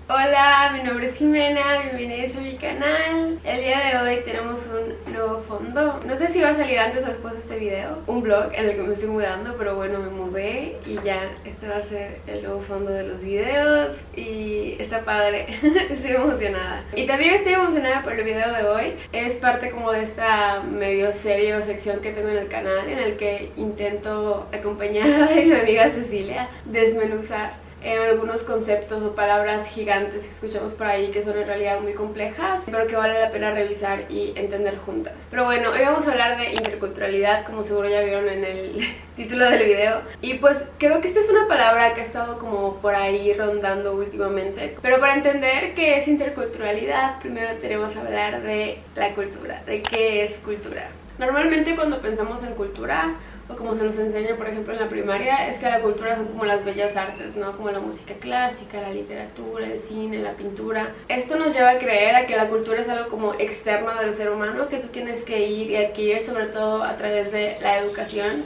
Hola, mi nombre es Jimena, bienvenidos a mi canal. El día de hoy tenemos un nuevo fondo. No sé si va a salir antes o después de este video, un vlog en el que me estoy mudando, pero bueno, me mudé y ya este va a ser el nuevo fondo de los videos y está padre, estoy emocionada. Y también estoy emocionada por el video de hoy. Es parte como de esta medio serie o sección que tengo en el canal, en el que intento, acompañada de mi amiga Cecilia, desmenuzar algunos conceptos o palabras gigantes que escuchamos por ahí que son en realidad muy complejas, pero que vale la pena revisar y entender juntas. Pero bueno, hoy vamos a hablar de interculturalidad, como seguro ya vieron en el título del video. Y pues creo que esta es una palabra que ha estado como por ahí rondando últimamente. Pero para entender qué es interculturalidad, primero tenemos que hablar de la cultura, de qué es cultura. Normalmente cuando pensamos en cultura, o como se nos enseña por ejemplo en la primaria, es que la cultura son como las bellas artes, ¿no? Como la música clásica, la literatura, el cine, la pintura. Esto nos lleva a creer a que la cultura es algo como externo del ser humano, que tú tienes que ir y adquirir sobre todo a través de la educación.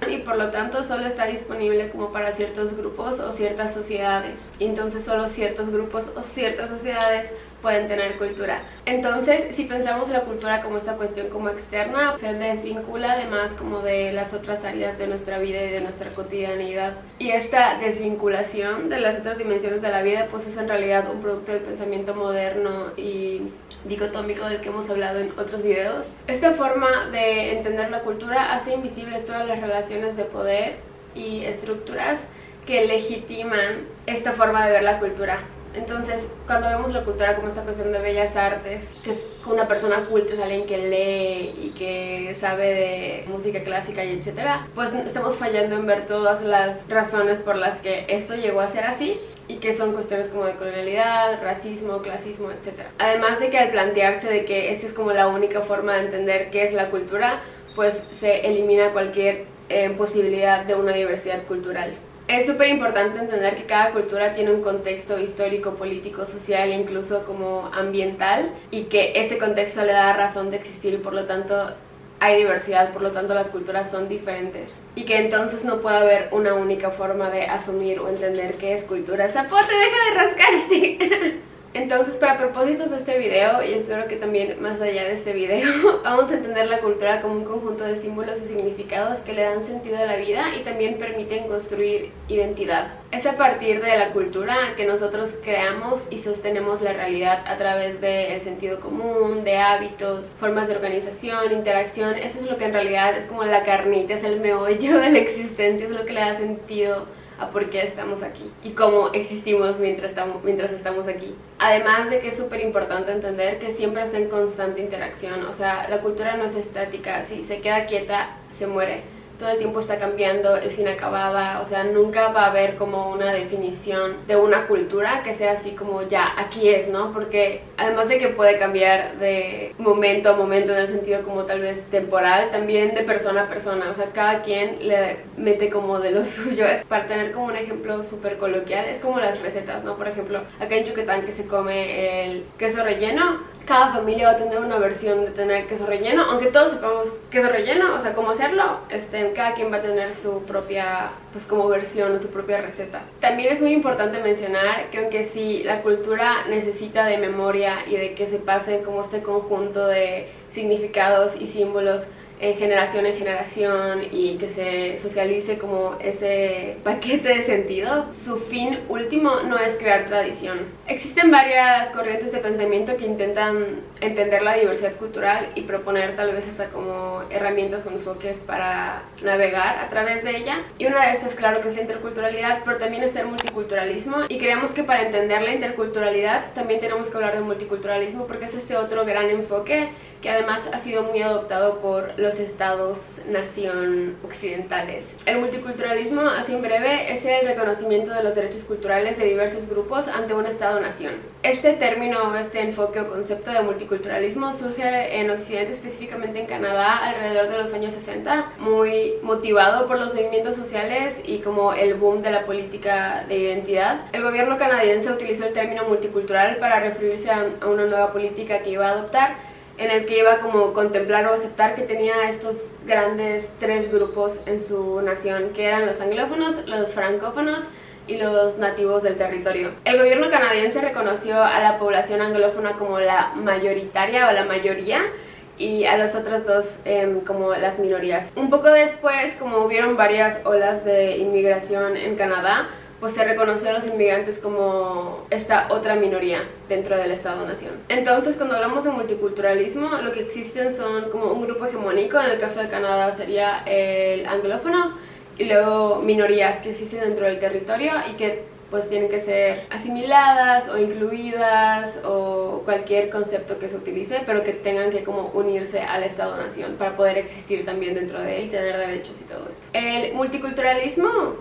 Y por lo tanto solo está disponible como para ciertos grupos o ciertas sociedades. Y entonces solo ciertos grupos o ciertas sociedades pueden tener cultura. Entonces, si pensamos la cultura como esta cuestión como externa, se desvincula además como de las otras áreas de nuestra vida y de nuestra cotidianidad. Y esta desvinculación de las otras dimensiones de la vida pues es en realidad un producto del pensamiento moderno y dicotómico del que hemos hablado en otros videos. Esta forma de entender la cultura hace invisibles todas las relaciones de poder y estructuras que legitiman esta forma de ver la cultura. Entonces, cuando vemos la cultura como esta cuestión de bellas artes, que es una persona culta, es alguien que lee y que sabe de música clásica y etcétera, pues estamos fallando en ver todas las razones por las que esto llegó a ser así, y que son cuestiones como de colonialidad, racismo, clasismo, etcétera. Además de que al plantearse de que esta es como la única forma de entender qué es la cultura, pues se elimina cualquier posibilidad de una diversidad cultural. Es súper importante entender que cada cultura tiene un contexto histórico, político, social e incluso como ambiental, y que ese contexto le da razón de existir y por lo tanto hay diversidad, por lo tanto las culturas son diferentes. Y que entonces no puede haber una única forma de asumir o entender qué es cultura. ¡Zapote, deja de rascarte! Entonces, para propósitos de este video, y espero que también más allá de este video, vamos a entender la cultura como un conjunto de símbolos y significados que le dan sentido a la vida y también permiten construir identidad. Es a partir de la cultura que nosotros creamos y sostenemos la realidad a través del sentido común, de hábitos, formas de organización, interacción. Eso es lo que en realidad es como la carnita, es el meollo de la existencia, es lo que le da sentido a por qué estamos aquí y cómo existimos mientras estamos aquí. Además de que es súper importante entender que siempre está en constante interacción, o sea, la cultura no es estática, si se queda quieta, se muere. Todo el tiempo está cambiando, es inacabada, o sea, nunca va a haber como una definición de una cultura que sea así como ya, aquí es, ¿no? Porque además de que puede cambiar de momento a momento en el sentido como tal vez temporal, también de persona a persona, o sea, cada quien le mete como de lo suyo. Para tener como un ejemplo súper coloquial, es como las recetas, ¿no? Por ejemplo, acá en Yucatán que se come el queso relleno, cada familia va a tener una versión de tener queso relleno, aunque todos sepamos queso relleno, o sea, cómo hacerlo, cada quien va a tener su propia, pues como versión o su propia receta. También es muy importante mencionar que aunque sí la cultura necesita de memoria y de que se pase como este conjunto de significados y símbolos en generación y que se socialice como ese paquete de sentido, su fin último no es crear tradición. Existen varias corrientes de pensamiento que intentan entender la diversidad cultural y proponer tal vez hasta como herramientas o enfoques para navegar a través de ella, y una de estas claro que es la interculturalidad, pero también está el multiculturalismo, y creemos que para entender la interculturalidad también tenemos que hablar de multiculturalismo porque es este otro gran enfoque que además ha sido muy adoptado por los estados-nación occidentales. El multiculturalismo, así en breve, es el reconocimiento de los derechos culturales de diversos grupos ante un estado-nación. Este término, este enfoque o concepto de multiculturalismo surge en Occidente, específicamente en Canadá, alrededor de los años 60, muy motivado por los movimientos sociales y como el boom de la política de identidad. El gobierno canadiense utilizó el término multicultural para referirse a una nueva política que iba a adoptar, en el que iba como contemplar o aceptar que tenía estos grandes tres grupos en su nación, que eran los anglófonos, los francófonos y los nativos del territorio. El gobierno canadiense reconoció a la población anglófona como la mayoritaria o la mayoría, y a los otros dos como las minorías. Un poco después, como hubieron varias olas de inmigración en Canadá, pues se reconoció a los inmigrantes como esta otra minoría dentro del Estado-nación. Entonces, cuando hablamos de multiculturalismo, lo que existen son como un grupo hegemónico, en el caso de Canadá sería el anglófono, y luego minorías que existen dentro del territorio y que pues tienen que ser asimiladas o incluidas o cualquier concepto que se utilice, pero que tengan que como unirse al Estado-nación para poder existir también dentro de él y tener derechos y todo esto. El multiculturalismo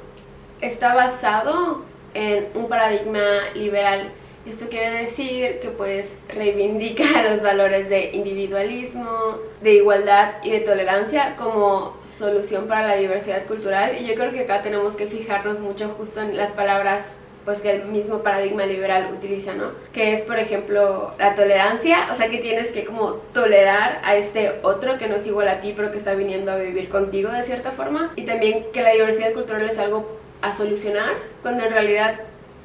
está basado en un paradigma liberal. Esto quiere decir que pues reivindica los valores de individualismo, de igualdad y de tolerancia como solución para la diversidad cultural, y yo creo que acá tenemos que fijarnos mucho justo en las palabras pues que el mismo paradigma liberal utiliza, ¿no? Que es, por ejemplo, la tolerancia, o sea que tienes que como tolerar a este otro que no es igual a ti pero que está viniendo a vivir contigo de cierta forma, y también que la diversidad cultural es algo a solucionar, cuando en realidad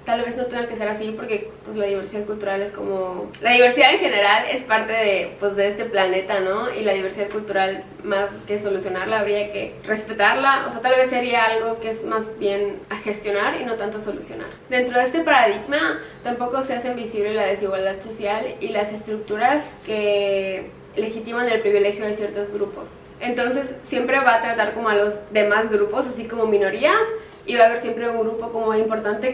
tal vez no tenga que ser así, porque pues la diversidad cultural es como... La diversidad en general es parte de, pues, de este planeta, ¿no? Y la diversidad cultural, más que solucionarla, habría que respetarla. O sea, tal vez sería algo que es más bien a gestionar y no tanto solucionar. Dentro de este paradigma tampoco se hace visible la desigualdad social y las estructuras que legitiman el privilegio de ciertos grupos. Entonces siempre va a tratar como a los demás grupos, así como minorías, y va a haber siempre un grupo como importante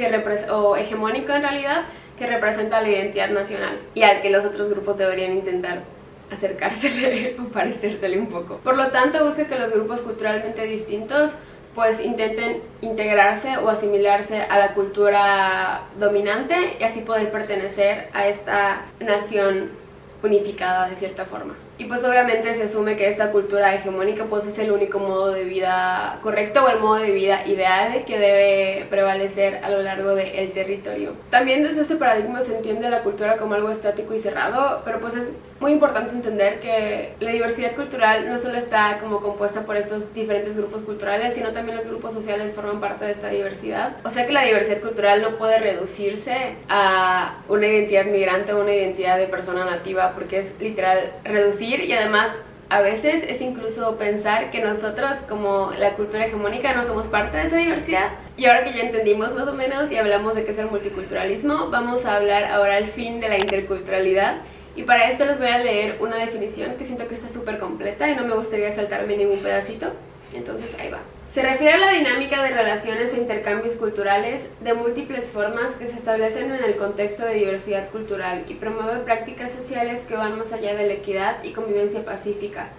o hegemónico en realidad, que representa la identidad nacional y al que los otros grupos deberían intentar acercársele o parecérsele un poco. Por lo tanto, busca que los grupos culturalmente distintos pues intenten integrarse o asimilarse a la cultura dominante y así poder pertenecer a esta nación unificada de cierta forma. Y pues obviamente se asume que esta cultura hegemónica pues es el único modo de vida correcto o el modo de vida ideal que debe prevalecer a lo largo del territorio. También desde este paradigma se entiende la cultura como algo estático y cerrado, pero pues es muy importante entender que la diversidad cultural no solo está como compuesta por estos diferentes grupos culturales, sino también los grupos sociales forman parte de esta diversidad. O sea que la diversidad cultural no puede reducirse a una identidad migrante o una identidad de persona nativa, porque es literal reducir, y además a veces es incluso pensar que nosotros como la cultura hegemónica no somos parte de esa diversidad. Y ahora que ya entendimos más o menos y hablamos de qué es el multiculturalismo, vamos a hablar ahora al fin de la interculturalidad. Y para esto les voy a leer una definición que siento que está súper completa y no me gustaría saltarme ningún pedacito. Entonces ahí va. Se refiere a la dinámica de relaciones e intercambios culturales de múltiples formas que se establecen en el contexto de diversidad cultural y promueve prácticas sociales que van más allá de la equidad y convivencia pacífica,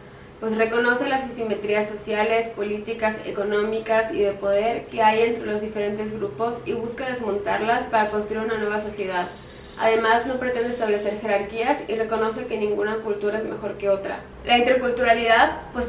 pues reconoce las asimetrías sociales, políticas, económicas y de poder que hay entre los diferentes grupos y busca desmontarlas para construir una nueva sociedad. Además, no pretende establecer jerarquías y reconoce que ninguna cultura es mejor que otra. La interculturalidad pues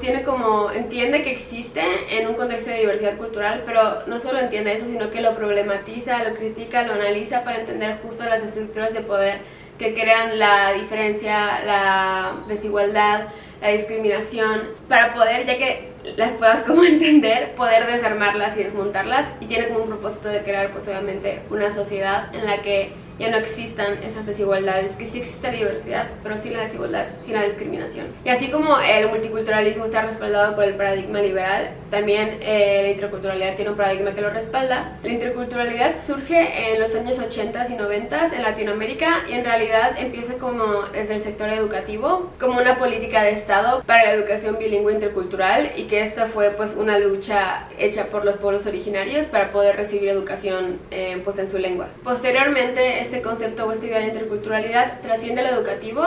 entiende que existe en un contexto de diversidad cultural, pero no solo entiende eso, sino que lo problematiza, lo critica, lo analiza para entender justo las estructuras de poder que crean la diferencia, la desigualdad, la discriminación, para poder, ya que las puedas como entender, poder desarmarlas y desmontarlas, y tiene como un propósito de crear pues obviamente una sociedad en la que ya no existan esas desigualdades, que sí existe diversidad, pero sin la desigualdad, sin la discriminación. Y así como el multiculturalismo está respaldado por el paradigma liberal, también la interculturalidad tiene un paradigma que lo respalda. La interculturalidad surge en los años 80 y 90 en Latinoamérica y en realidad empieza como desde el sector educativo, como una política de Estado para la educación bilingüe intercultural, y que esta fue pues una lucha hecha por los pueblos originarios para poder recibir educación pues en su lengua. Posteriormente, este concepto o esta idea de interculturalidad trasciende lo educativo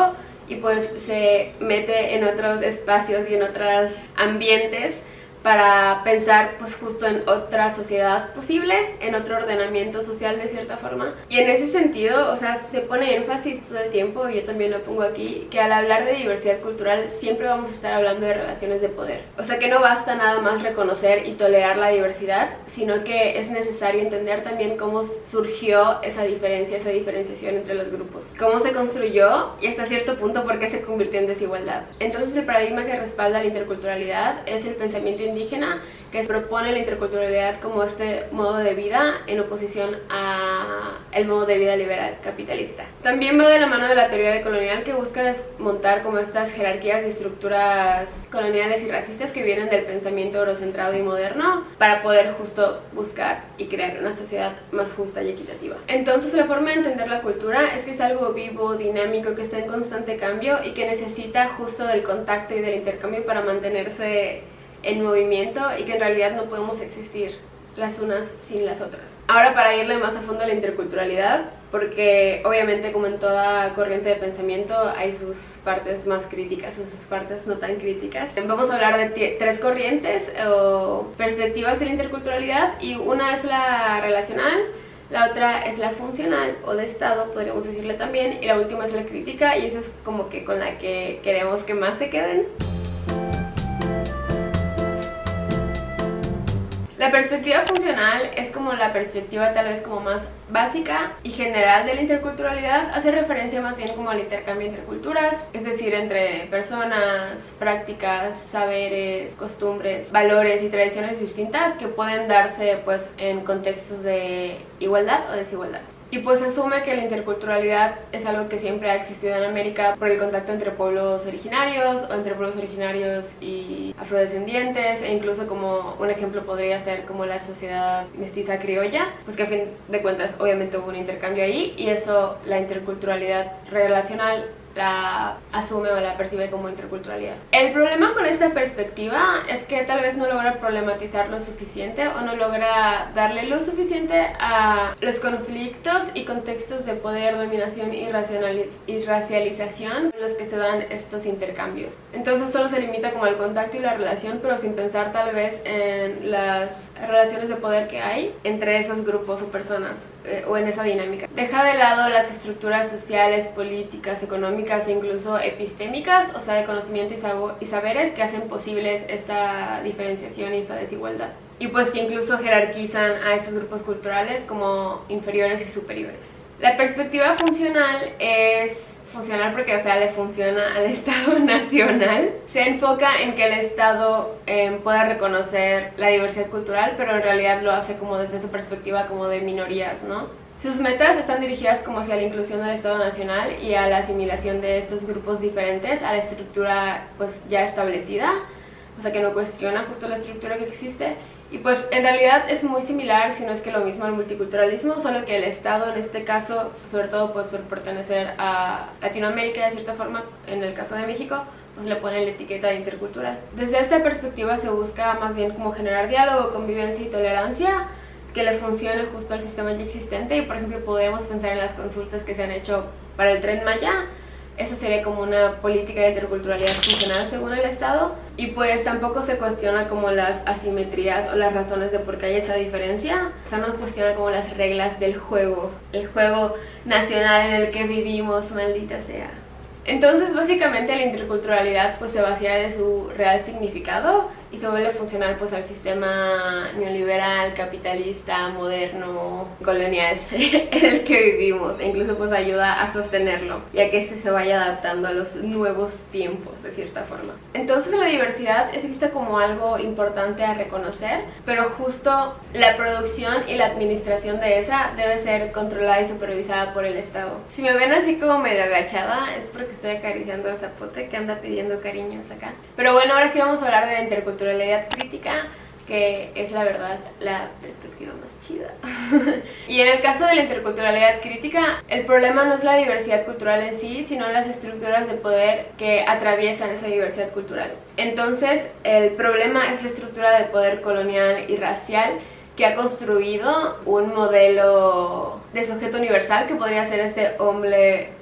y pues se mete en otros espacios y en otros ambientes para pensar pues justo en otra sociedad posible, en otro ordenamiento social de cierta forma. Y en ese sentido, o sea, se pone énfasis todo el tiempo, y yo también lo pongo aquí, que al hablar de diversidad cultural siempre vamos a estar hablando de relaciones de poder. O sea que no basta nada más reconocer y tolerar la diversidad, sino que es necesario entender también cómo surgió esa diferencia, esa diferenciación entre los grupos, cómo se construyó y hasta cierto punto por qué se convirtió en desigualdad. Entonces el paradigma que respalda la interculturalidad es el pensamiento indígena, que propone la interculturalidad como este modo de vida en oposición a el modo de vida liberal capitalista. También va de la mano de la teoría decolonial, que busca desmontar como estas jerarquías y estructuras coloniales y racistas que vienen del pensamiento eurocentrado y moderno, para poder justo buscar y crear una sociedad más justa y equitativa. Entonces la forma de entender la cultura es que es algo vivo, dinámico, que está en constante cambio y que necesita justo del contacto y del intercambio para mantenerse en movimiento, y que en realidad no podemos existir las unas sin las otras. Ahora, para irle más a fondo a la interculturalidad, porque obviamente como en toda corriente de pensamiento hay sus partes más críticas o sus partes no tan críticas, vamos a hablar de tres corrientes o perspectivas de la interculturalidad, y una es la relacional, la otra es la funcional o de estado, podríamos decirle también, y la última es la crítica, y esa es como que con la que queremos que más se queden. La perspectiva funcional es como la perspectiva tal vez como más básica y general de la interculturalidad. Hace referencia más bien como al intercambio entre culturas, es decir, entre personas, prácticas, saberes, costumbres, valores y tradiciones distintas que pueden darse pues en contextos de igualdad o desigualdad. Y pues asume que la interculturalidad es algo que siempre ha existido en América por el contacto entre pueblos originarios o entre pueblos originarios y afrodescendientes, e incluso como un ejemplo podría ser como la sociedad mestiza criolla, pues que a fin de cuentas obviamente hubo un intercambio ahí, y eso la interculturalidad relacional la asume o la percibe como interculturalidad. El problema con esta perspectiva es que tal vez no logra problematizar lo suficiente o no logra darle lo suficiente a los conflictos y contextos de poder, dominación y racialización en los que se dan estos intercambios. Entonces solo se limita como al contacto y la relación, pero sin pensar tal vez en las relaciones de poder que hay entre esos grupos o personas, o en esa dinámica. Deja de lado las estructuras sociales, políticas, económicas e incluso epistémicas, o sea, de conocimiento y saberes que hacen posibles esta diferenciación y esta desigualdad. Y pues que incluso jerarquizan a estos grupos culturales como inferiores y superiores. La perspectiva funcional es funcional porque, o sea, le funciona al Estado nacional. Se enfoca en que el Estado pueda reconocer la diversidad cultural, pero en realidad lo hace como desde su perspectiva como de minorías, ¿no? Sus metas están dirigidas como hacia la inclusión del Estado nacional y a la asimilación de estos grupos diferentes a la estructura pues ya establecida, o sea que no cuestiona justo la estructura que existe. Y pues en realidad es muy similar, si no es que lo mismo, al multiculturalismo, solo que el Estado en este caso, sobre todo pues por pertenecer a Latinoamérica de cierta forma, en el caso de México, pues le pone la etiqueta de intercultural. Desde esta perspectiva se busca más bien como generar diálogo, convivencia y tolerancia que le funcione justo al sistema ya existente. Y por ejemplo podemos pensar en las consultas que se han hecho para el Tren Maya. Eso sería como una política de interculturalidad funcional según el Estado, y pues tampoco se cuestiona como las asimetrías o las razones de por qué hay esa diferencia. O sea, no se cuestiona como las reglas del juego, el juego nacional en el que vivimos, maldita sea. Entonces básicamente la interculturalidad pues se vacía de su real significado y se vuelve funcional pues al sistema neoliberal, capitalista, moderno, colonial en el que vivimos, e incluso pues ayuda a sostenerlo y a que este se vaya adaptando a los nuevos tiempos de cierta forma. Entonces la diversidad es vista como algo importante a reconocer, pero justo la producción y la administración de esa debe ser controlada y supervisada por el Estado. Si me ven así como medio agachada es porque estoy acariciando a Zapote que anda pidiendo cariños acá. Pero bueno, ahora sí vamos a hablar de la interculturalidad crítica, que es la verdad la perspectiva más chida. Y en el caso de la interculturalidad crítica, el problema no es la diversidad cultural en sí, sino las estructuras de poder que atraviesan esa diversidad cultural. Entonces, el problema es la estructura de poder colonial y racial que ha construido un modelo de sujeto universal que podría ser este hombre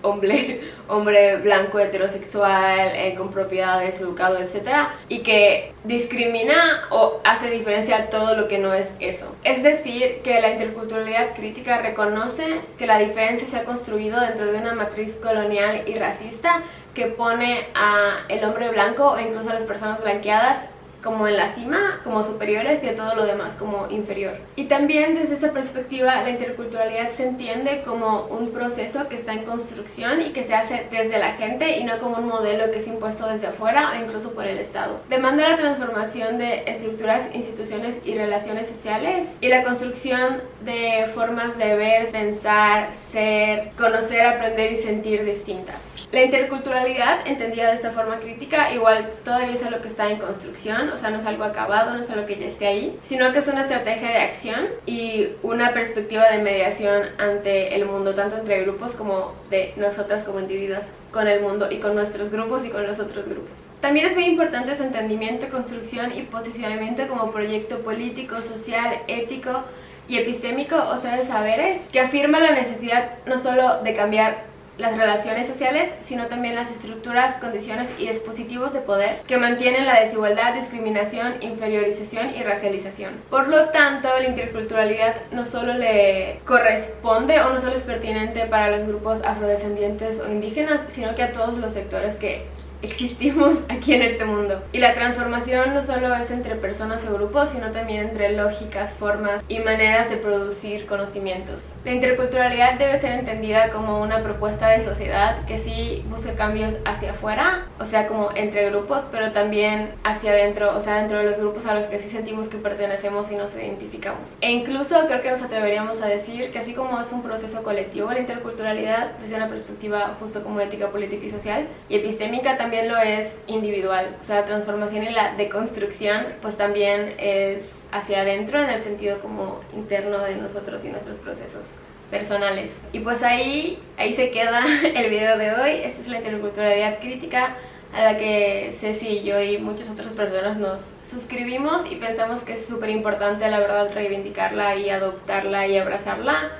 blanco, heterosexual, con propiedades, educado, etc. Y que discrimina o hace diferencia a todo lo que no es eso. Es decir, que la interculturalidad crítica reconoce que la diferencia se ha construido dentro de una matriz colonial y racista que pone a el hombre blanco o incluso a las personas blanqueadas como en la cima, como superiores, y a todo lo demás como inferior. Y también desde esta perspectiva la interculturalidad se entiende como un proceso que está en construcción y que se hace desde la gente y no como un modelo que es impuesto desde afuera o incluso por el Estado. Demanda la transformación de estructuras, instituciones y relaciones sociales y la construcción de formas de ver, pensar, ser, conocer, aprender y sentir distintas. La interculturalidad, entendida de esta forma crítica, igual todavía es algo que está en construcción, o sea, no es algo acabado, no es algo que ya esté ahí, sino que es una estrategia de acción y una perspectiva de mediación ante el mundo, tanto entre grupos como de nosotras como individuos con el mundo y con nuestros grupos y con los otros grupos. También es muy importante su entendimiento, construcción y posicionamiento como proyecto político, social, ético y epistémico, o sea, de saberes, que afirma la necesidad no solo de cambiar las relaciones sociales, sino también las estructuras, condiciones y dispositivos de poder que mantienen la desigualdad, discriminación, inferiorización y racialización. Por lo tanto, la interculturalidad no solo le corresponde o no solo es pertinente para los grupos afrodescendientes o indígenas, sino que a todos los sectores que existimos aquí en este mundo. Y la transformación no solo es entre personas o grupos, sino también entre lógicas, formas y maneras de producir conocimientos. La interculturalidad debe ser entendida como una propuesta de sociedad que sí busque cambios hacia afuera, o sea, como entre grupos, pero también hacia adentro, o sea, dentro de los grupos a los que sí sentimos que pertenecemos y nos identificamos. E incluso creo que nos atreveríamos a decir que así como es un proceso colectivo, la interculturalidad, desde una perspectiva justo como ética, política y social y epistémica, también lo es individual, o sea, la transformación y la deconstrucción pues también es hacia adentro en el sentido como interno de nosotros y nuestros procesos personales. Y pues ahí se queda el video de hoy. Esta es la interculturalidad crítica a la que Ceci y yo y muchas otras personas nos suscribimos y pensamos que es súper importante, la verdad, reivindicarla y adoptarla y abrazarla,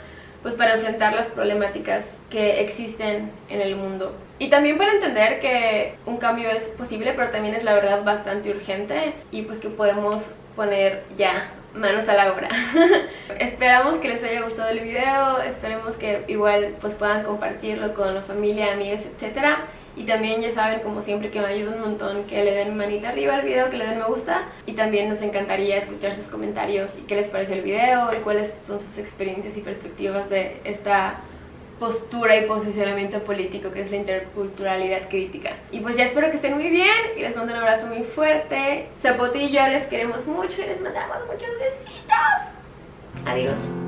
pues para enfrentar las problemáticas que existen en el mundo. Y también para entender que un cambio es posible, pero también es la verdad bastante urgente y pues que podemos poner ya manos a la obra. Esperamos que les haya gustado el video, esperemos que igual pues puedan compartirlo con la familia, amigos, etcétera. Y también ya saben, como siempre, que me ayuda un montón que le den manita arriba al video, que le den me gusta. Y también nos encantaría escuchar sus comentarios y qué les pareció el video y cuáles son sus experiencias y perspectivas de esta postura y posicionamiento político que es la interculturalidad crítica. Y pues ya espero que estén muy bien y les mando un abrazo muy fuerte. Zapotillo, les queremos mucho y les mandamos muchos besitos. Adiós.